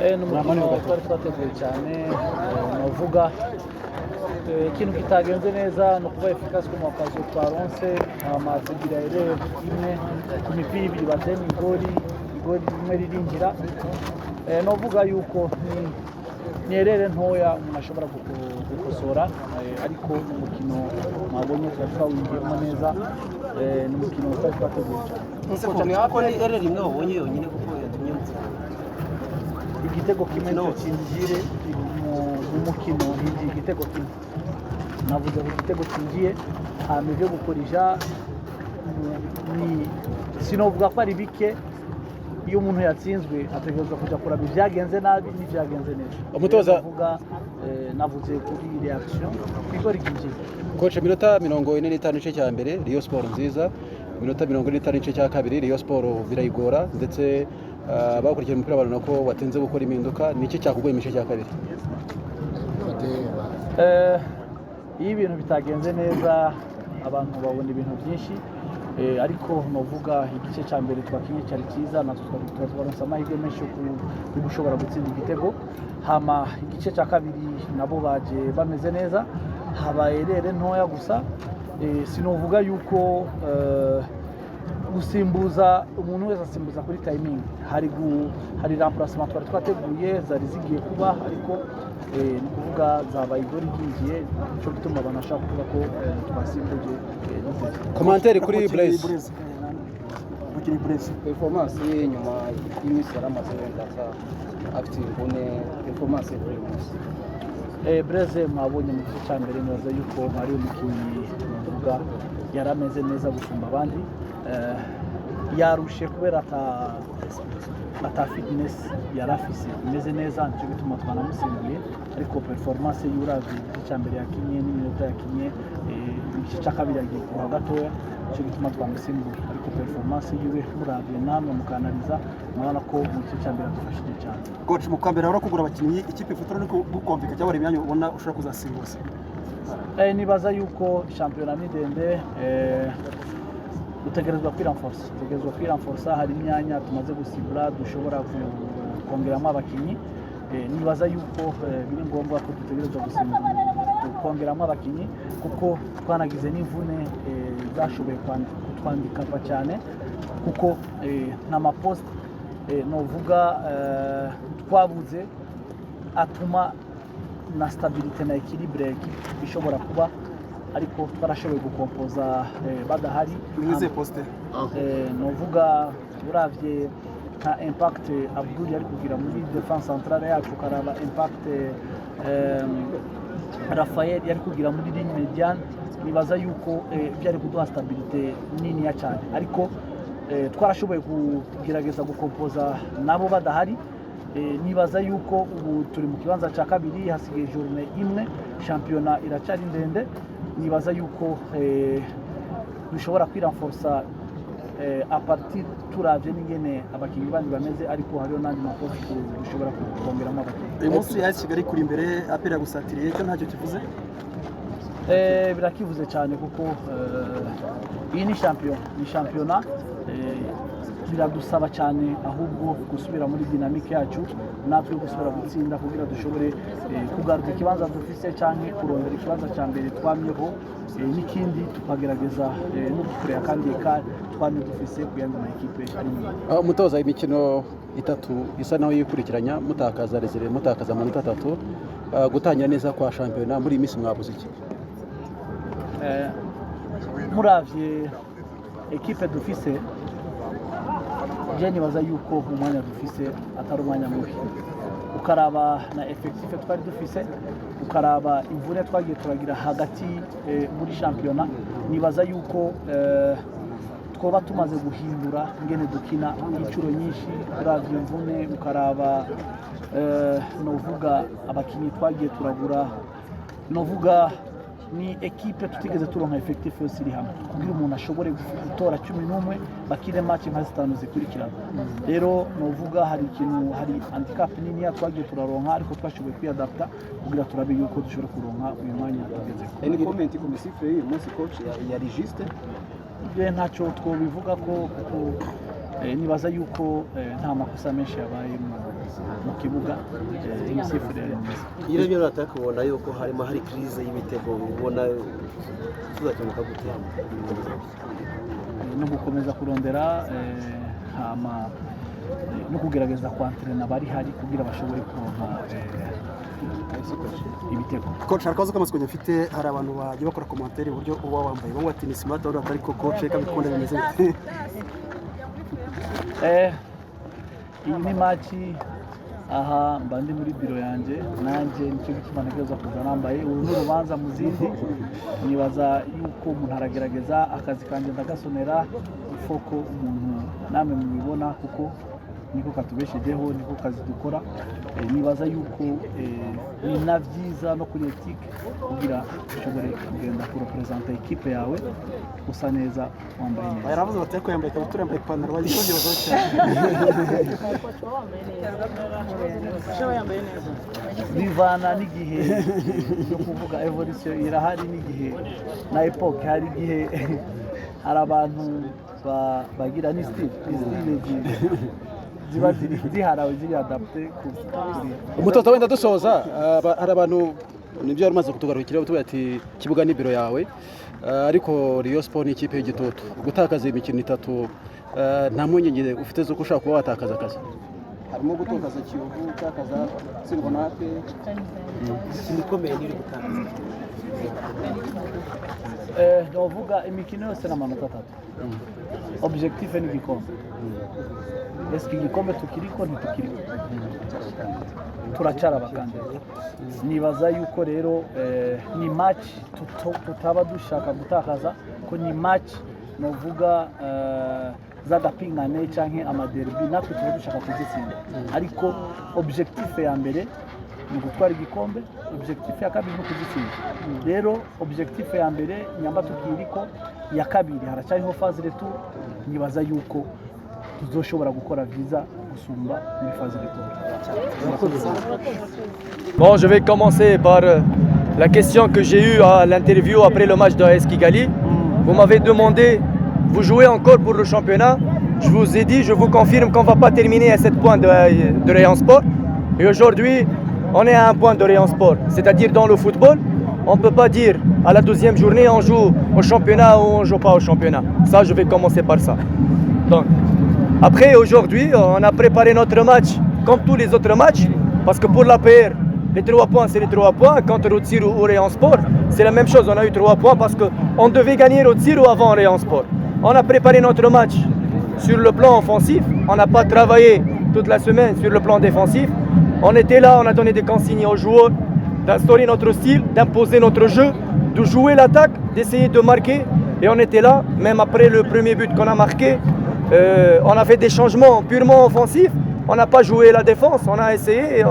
ni umukino twari twateguye cyane navuga ikintu kitagenze neza ni ukuba efikasi ku makazi twaronse amazigira rero imwe ku mipira ibiri bateye igori rimwe ririnjira navuga yuko ni erere ntoya umuntu ashobora gukosora ariko umukino mwabonye twawinjiyemo neza ni umukino twari twateguye cyane kuko ni erere imwe wabonye yonyine kuko yatumye igitego kimwe cyo kinjire mu mukino hinjiye igitego kimwe navuze ko igitego kinjiye hanyuma ibyo gukoresha sinovuga ko ari bike iyo umuntu yatsinzwe ategerezwa kujya kuraba ibyagenze nabi n'ibyagenze neza umutoza navuze kuri reaction niko rikinjiye coach minota 45 igice cya mbere Rayon Sport nziza minota 45 igice cya kabiri Rayon Sport birayigora ndetse bakurikira umupira babona ko watenze gukora impinduka niki cyakugoye igice cya kabiri iyo ibintu bitagenze neza abantu babona ibintu byinshi ariko novuga igice cya mbere twakinye cyari cyiza natwe twaronse amahirwe menshi yo gushobora gutsinda igitego hama igice cya kabiri nabo baje bameze neza habaye rero ntoya gusa sinovuga yuko gusimbuza umuntu wese asimbuza kuri timing hari remplacement twari twateguye zari zigiye kuba ariko ni kuvuga zabaye igori ryinjiye cyo gutuma abantu bashaka kuvuga ko twasimbuje commentaire kuri Blaise ukiri Blaise performance ye nyuma y'imisi yaramaze wenda afite imvune performance kuri munsi Blaise mwabonye mu gice cya mbere neza yuko ari umukinnyi uvuga yarameze neza gusumba abandi yarushe kubera ata fitness yarafise imeze neza nicyo bituma twanamusimbuye ariko performance y'uravye igice cya mbere yakinye n'iminota yakinye igice cya kabiri yagiye kuba gatoya nicyo bituma twamusimbuye ariko performance yiwe muravye namwe mukanaliza murabona ko mu gice cya mbere adufashije cyane coach mu kwambere ahora kugura abakinnyi ikipe ifotora no gukomvika cyangwa imyanya ubona ushobora kuzasimbuza nibaza yuko shampiyona ni ndende utegerezwa kwiranforsa hari imyanya tumaze gusibura dushobora kongeramo abakinnyi nibaza yuko biri ngombwa ko dutegerezwa kongeramo abakinnyi kuko twanagize n'imvune zashoboye kutwandikapa cyane kuko n'amaposte novuga twabuze atuma na stabilite na equilibre bishobora kuba ariko twarashoboye gukompoza badahari mwize poste novuga uravye nka impact Abdul yari kugira muri defense centrale yacu karaba impact Rafael yari kugira muri ligne mediane nibaza yuko byari kuduha stabilite nini ya cyane ariko twarashoboye kugerageza gukompoza nabo badahari nibaza yuko ubu turi mu kibanza cya kabiri hasigaye journée imwe shampiyona iracyari ndende nibaza yuko dushobora kwiranforsa a partir turavye n'ingene abakinnyi bandi bameze ariko hariho n'andi maposte dushobora kongeramo abakinnyi uyu munsi ya Kigali kuri imbere apera gusatiriye cyo ntacyo kivuze birakivuze cyane kuko iyi ni shampiyona biradusaba cyane ahubwo gusubira muri dinamike yacu natwe gusubira gutsinda kugira dushobore kugaruka ikibanza dufise cyangwa kurondera ikibanza cya mbere twamyeho n'ikindi tukagerageza no gukorera kandi twamye dufise kuyandi ma ekipe ari umutoza imikino itatu isa naho yikurikiranya mutakaza amanota 3 gutangira neza kwa shampiyona muri iyi minsi mwabuze iki muravye ekipe dufise nibaza yuko umwanya dufise atari umwanya mubi ukaraba na effectif twari dufise ukaraba imvune twagiye turagira hagati muri shampiyona nibaza yuko twoba tumaze guhindura ngene dukina inshuro nyinshi uravye imvune ukaraba novuga abakinnyi twagiye turagura novuga ni ekipe tutigeze turonka effectif yose iri hamwe kugira umuntu ashobore gutora 11 bakine match nka zitanu zikurikirana rero novuga hari handicap nini ya twagiye turaronka ariko twashoboye kwiadapta kugira turabe yuko dushobora kuronka uyu mwanya tugeze ni comment ku misifre uyu munsi coach ya Registe ntacyo twobivuga ko nibaza yuko nta makosa menshi yabaye mu kibuga imisifurire ari myiza. iyo urebye muri ataka ubona yuko hari crise y'ibitego ubona tuzakemuka gute no gukomeza kurondera no kugerageza kwantrena bari hari kugira bashobore kuronka ibitego. Coach hari akabazo k'amatsiko mfite, hari abantu bagiye bakora commentaire uburyo uba wambaye bamwe bati ni smart wari atari ko coach reka bikunda bimeze bite? Iyi ni match aha mba ndi muri biro yanjye nanjye nicyo gituma ntegereza kuza nambaye uru n'urubanza mu zindi nibaza yuko umuntu aragerageza akazi kanjye ndagasonera ifoko umuntu namwe mubibona kuko niko katubeshejeho niko kazi dukora nibaza yuko ni na byiza no kuri ethique kugira ushobore kugenda kurepresenta equipe yawe usa neza wambaye neza. Baravuze bati ko yambaye ikabutura yambaye ipantaro bagikoze bazo cyane. Bivana n'igihe cyo kuvuga evolution irahari n'igihe na epoque hari igihe hari abantu bagira ni style ziba ziharawe ziri adapte umutoza wenda dusoza hari abantu nibyo wari umaze kutugarukira utuye ati kibuga ni biro yawe ariko Rayon Sport ni ikipe y'igitutu gutakaza imikino itatu nta mpungenge ufite zo kushaka kuba watakaza akazi harimo gutakaza Kiyovu gutakaza Tsirwa natwe ikomeye n'iri gutakaza novuga imikino yose n'amanota 3 objectif ni igikombe eski igikombe tukiriko ntitukiriko turacara abakandida nibaza yuko rero ni match tutaba dushaka gutakaza ko ni match novuga z'agapingane canke amaderbi natwe tuba dushaka kuzitsinda ariko objectif ya mbere ni gutwara igikombe objectif ya kabiri ni kuzitsinda rero objectif ya mbere nyamba tukiriko ya kabiri haracyariho phase retour nibaza yuko tuzoshobora gukora visa gusumba muri phase retour. Bon, je vais commencer par la question que j'ai eue à l'interview après le match de AS Kigali. Vous m'avez demandé, vous jouez encore pour le championnat. Je vous ai dit, je vous confirme qu'on ne va pas terminer à 7 points de Rayon Sport. Et aujourd'hui, on est à 1 point de Rayon Sport. C'est-à-dire dans le football, on ne peut pas dire à la 12e journée on joue au championnat ou on ne joue pas au championnat. Ça, je vais commencer par ça. Donc, après, aujourd'hui, on a préparé notre match comme tous les autres matchs. Parce que pour l'APR, les 3 points, c'est les 3 points. Contre Otsir ou Rayon Sport, c'est la même chose. On a eu 3 points parce qu'on devait gagner Otsir ou avant Rayon Sport. On a préparé notre match sur le plan offensif. On n'a pas travaillé toute la semaine sur le plan défensif. On était là, on a donné des consignes aux joueurs d'instaurer notre style, d'imposer notre jeu, de jouer l'attaque, d'essayer de marquer. Et on était là, même après le premier but qu'on a marqué. On a fait des changements purement offensifs. On n'a pas joué la défense. On a essayé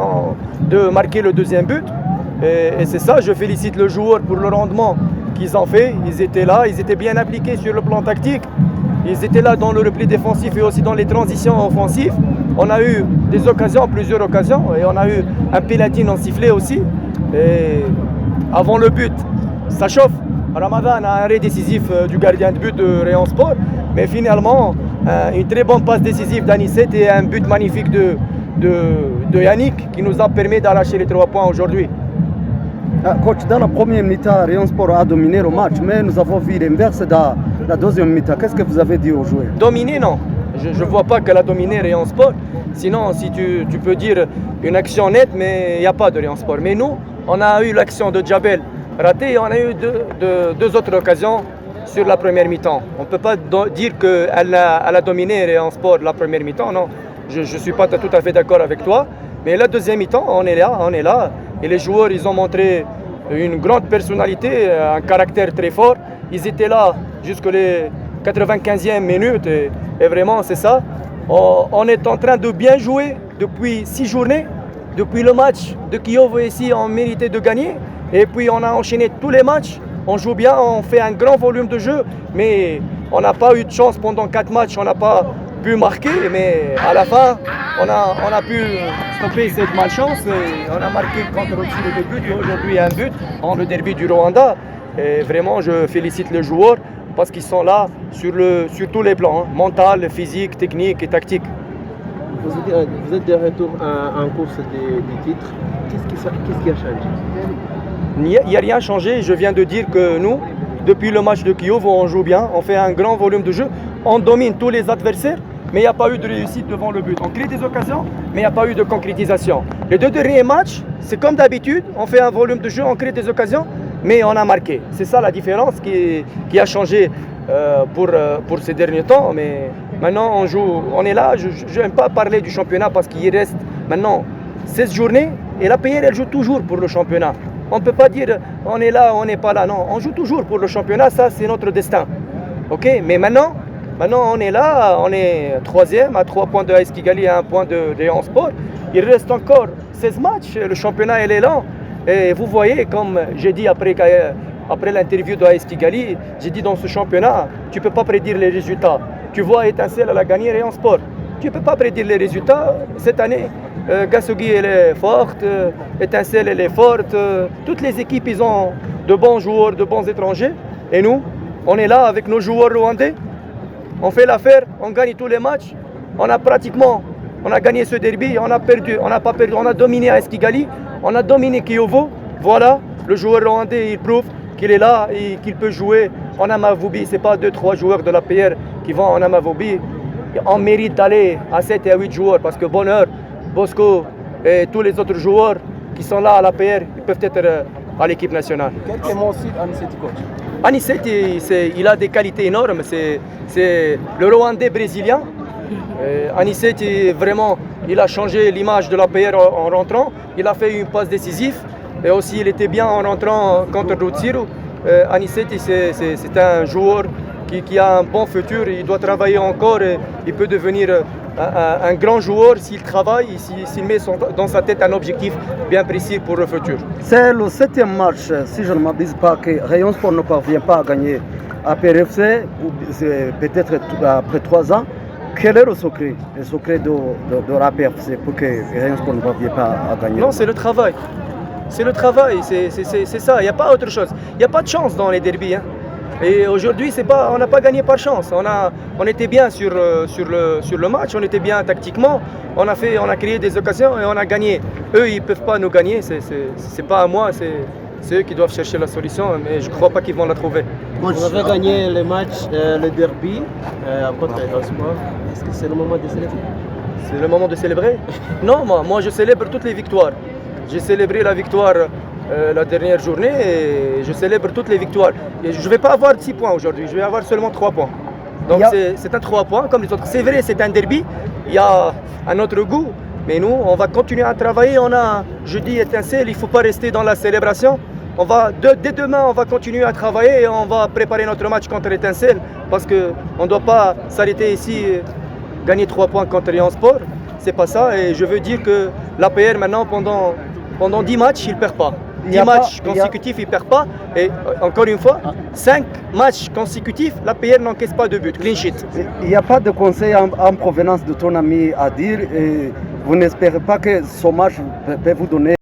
de marquer le deuxième but. Et c'est ça, je félicite le joueur pour le rendement qu'ils ont fait. Ils étaient là, ils étaient bien appliqués sur le plan tactique. Ils étaient là dans le repli défensif et aussi dans les transitions offensives. On a eu des occasions, plusieurs occasions. Et on a eu un pénalty non sifflé aussi. Et avant le but, ça chauffe. Ramadan a un arrêt décisif du gardien de but de Rayon Sport. Mais finalement, une très bonne passe décisive d'Anicet et un but magnifique de Yannick qui nous a permis d'arracher les 3 points aujourd'hui. Coach, dans la première mi-temps, Rayon Sport a dominé le match, mais nous avons vu l'inverse dans la deuxième mi-temps. Qu'est-ce que vous avez dit aux joueurs? Dominé, non. Je ne vois pas qu'elle a dominé Rayon Sport. Sinon, si tu peux dire une action nette, mais il n'y a pas de Rayon Sport. Mais nous, on a eu l'action de Djabel ratée et on a eu deux autres occasions sur la première mi-temps. On ne peut pas dire qu'elle a dominé Rayon Sport la première mi-temps, non. Je ne suis pas tout à fait d'accord avec toi. Mais la deuxième mi-temps, on est là. Et les joueurs, ils ont montré une grande personnalité, un caractère très fort. Ils étaient là jusqu'aux 95e minute. Et vraiment, c'est ça. On est en train de bien jouer depuis 6 journées. Depuis le match de Kiev ici, on méritait de gagner. Et puis, on a enchaîné tous les matchs. On joue bien, on fait un grand volume de jeu. Mais on n'a pas eu de chance pendant 4 matchs. On n'a pas pu marquer, mais à la fin, on a pu stopper cette malchance et on a marqué contre aussi les 2 buts et aujourd'hui un but en le derby du Rwanda. Et vraiment, je félicite les joueurs parce qu'ils sont là sur tous les plans, hein, mental, physique, technique et tactique. Vous êtes de retour en course des titres. Qu'est-ce qui a changé? Il n'y a rien changé. Je viens de dire que nous, depuis le match de Kiev, on joue bien, on fait un grand volume de jeu, on domine tous les adversaires, mais il n'y a pas eu de réussite devant le but. On crée des occasions, mais il n'y a pas eu de concrétisation. Les deux derniers matchs, c'est comme d'habitude, on fait un volume de jeu, on crée des occasions, mais on a marqué. C'est ça la différence qui a changé pour ces derniers temps. Mais maintenant, on joue, on est là. Je n'aime pas parler du championnat parce qu'il reste maintenant 16 journées et la PR, elle joue toujours pour le championnat. On ne peut pas dire on est là, on n'est pas là. Non, on joue toujours pour le championnat, ça c'est notre destin. Ok, mais maintenant on est là, on est 3e à 3 points de AS Kigali et 1 point de Rayon Sport. Il reste encore 16 matchs, le championnat elle est lent. Et vous voyez, comme j'ai dit après l'interview de AS Kigali, j'ai dit dans ce championnat, tu ne peux pas prédire les résultats. Tu vois Étincelle, elle a gagné Rayon Sport. Tu ne peux pas prédire les résultats cette année. Gassogui elle est forte, Étincelle elle est forte, toutes les équipes ils ont de bons joueurs, de bons étrangers et nous on est là avec nos joueurs rwandais, on fait l'affaire, on gagne tous les matchs, on a gagné ce derby, on n'a pas perdu, on a dominé AS Kigali, on a dominé Kiovo, voilà, le joueur rwandais il prouve qu'il est là et qu'il peut jouer en Amavubi, c'est pas 2-3 joueurs de la PR qui vont en Amavubi, on mérite d'aller à 7 et à 8 joueurs parce que Bonheur, Bosco et tous les autres joueurs qui sont là à la PR, ils peuvent être à l'équipe nationale. Quel est mon style Anicet coach? Anicet, il a des qualités énormes. C'est le Rwandais brésilien. Anicet, vraiment, il a changé l'image de la PR en rentrant. Il a fait une passe décisive. Et aussi, il était bien en rentrant contre Rutsiro. Anicet, c'est un joueur qui a un bon futur. Il doit travailler encore. Et il peut devenir un grand joueur s'il travaille, s'il met dans sa tête un objectif bien précis pour le futur. C'est le 7e match, si je ne m'abuse pas, que Rayon Sport ne parvient pas à gagner à PRFC, peut-être après 3 ans. Quel est le secret de la PRFC pour que Rayon Sport ne parvienne pas à gagner? Non, c'est le travail. C'est le travail, c'est ça, il n'y a pas autre chose. Il n'y a pas de chance dans les derbies. Hein. Et aujourd'hui, on n'a pas gagné par chance. On était bien sur le match, on était bien tactiquement. On a créé des occasions et on a gagné. Eux, ils ne peuvent pas nous gagner. C'est pas à moi, c'est eux qui doivent chercher la solution. Mais je ne crois pas qu'ils vont la trouver. Vous avez gagné le match, le derby contre Rayon Sport. Est-ce que c'est le moment de célébrer? C'est le moment de célébrer? Non, moi je célèbre toutes les victoires. J'ai célébré la victoire la dernière journée et je célèbre toutes les victoires. Et je ne vais pas avoir 6 points aujourd'hui, je vais avoir seulement 3 points. Donc c'est un 3 points comme les autres. C'est vrai, c'est un derby, il y a un autre goût, mais nous, on va continuer à travailler. On a jeudi Étincelle, il ne faut pas rester dans la célébration. Dès demain, on va continuer à travailler et on va préparer notre match contre Étincelle parce qu'on ne doit pas s'arrêter ici, gagner 3 points contre Rayon Sport. C'est pas ça et je veux dire que l'APR maintenant, pendant 10 matchs, il ne perd pas. 10 matchs consécutifs, il ne perd pas. Et encore une fois, 5 matchs consécutifs, l'APR n'encaisse pas de but. Clean sheet. Il n'y a pas de conseil en provenance de ton ami à dire. Et vous n'espérez pas que ce match peut vous donner